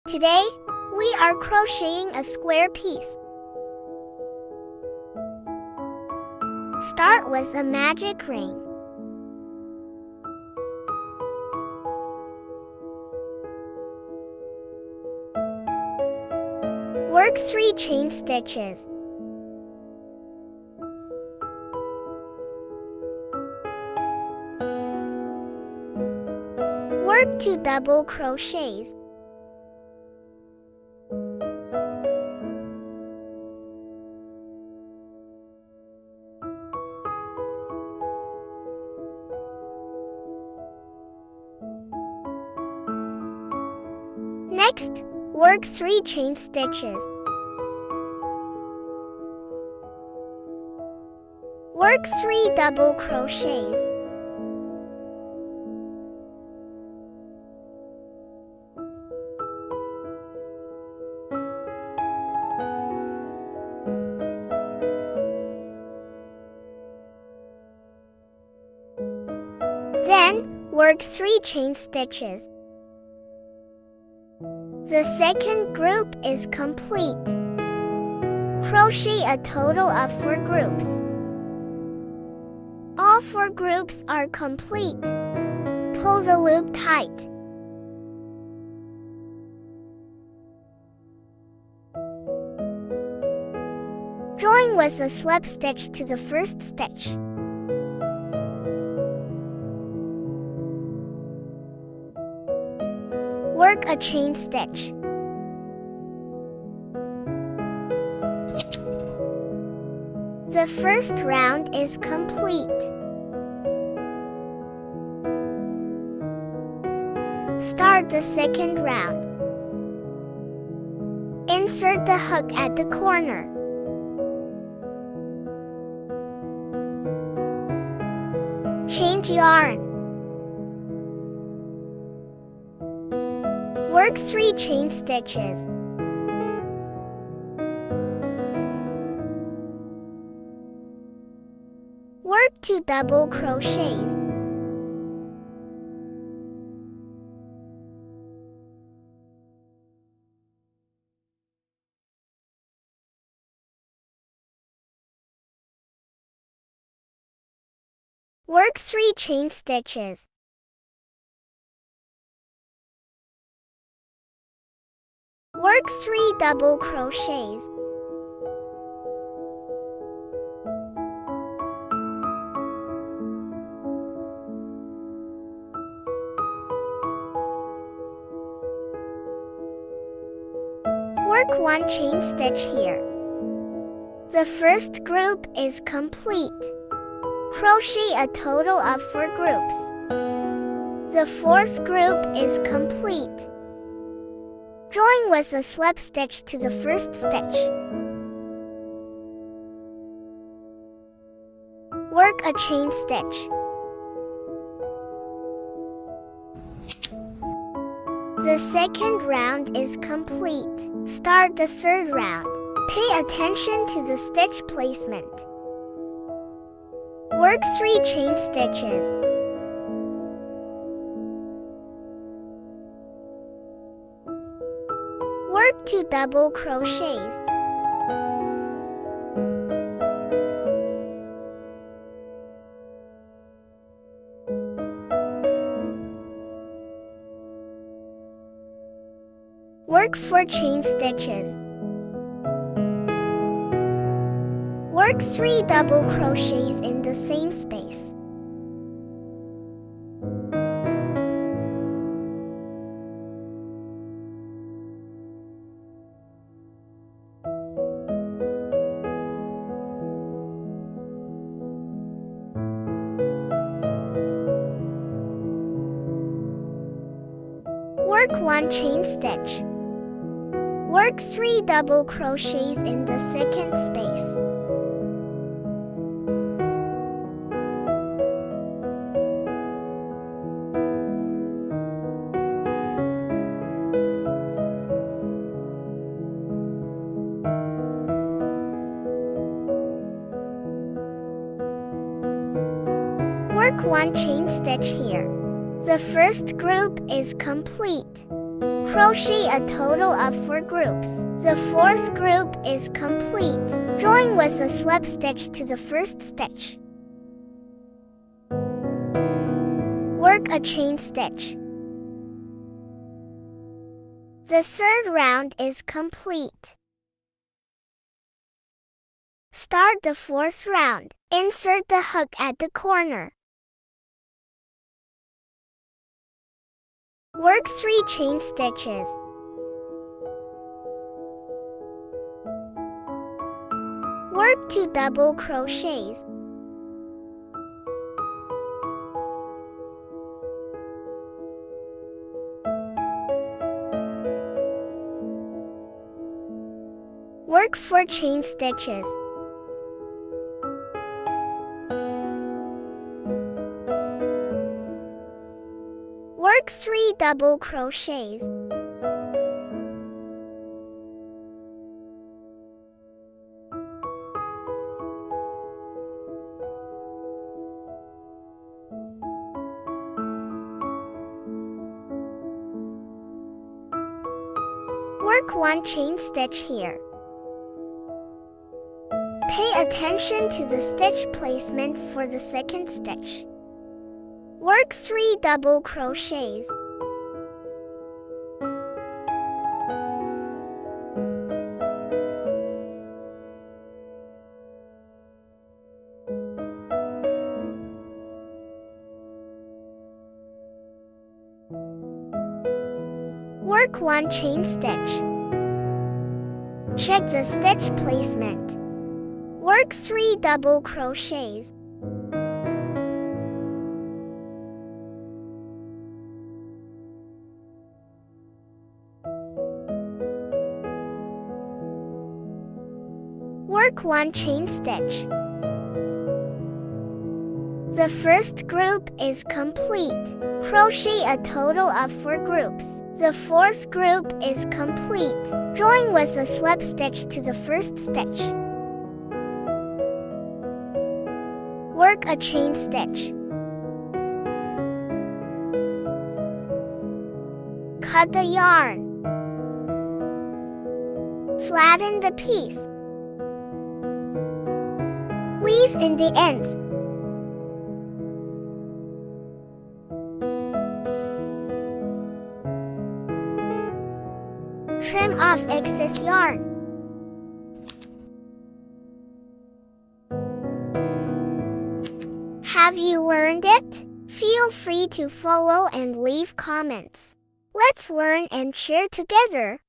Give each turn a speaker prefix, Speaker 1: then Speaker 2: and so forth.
Speaker 1: Today, we are crocheting a square piece. Start with a magic ring. Work 3 chain stitches. Work 2 double crochets. Next, work 3 chain stitches. Work 3 double crochets. Then, work 3 chain stitches. The second group is complete. Crochet a total of 4 groups. All 4 groups are complete. Pull the loop tight. Join with a slip stitch to the first stitch. Work a chain stitch. The first round is complete. Start the second round. Insert the hook at the corner. Change yarn. Work 3 chain stitches. Work 2 double crochets. Work 3 chain stitches. Work 3 double crochets. Work 1 chain stitch here. The first group is complete. Crochet a total of 4 groups. The fourth group is complete. Join with a slip stitch to the first stitch. Work a chain stitch. The second round is complete. Start the third round. Pay attention to the stitch placement. Work 3 chain stitches. Work 2 double crochets. Work 4 chain stitches. Work 3 double crochets in the same space. Work 1 chain stitch. Work 3 double crochets in the second space. Work 1 chain stitch here. The first group is complete. Crochet a total of 4 groups. The fourth group is complete. Join with a slip stitch to the first stitch. Work a chain stitch. The third round is complete. Start the fourth round. Insert the hook at the corner. Work 3 chain stitches. Work 2 double crochets. Work 4 chain stitches. Work 3 double crochets. Work 1 chain stitch here. Pay attention to the stitch placement for the second stitch. Work 3 double crochets. Work 1 chain stitch. Check the stitch placement. Work 3 double crochets. Work 1 chain stitch. The first group is complete. Crochet a total of 4 groups. The fourth group is complete. Join with a slip stitch to the first stitch. Work a chain stitch. Cut the yarn. Flatten the piece. Weave in the ends. Trim off excess yarn. Have you learned it? Feel free to follow and leave comments. Let's learn and share together.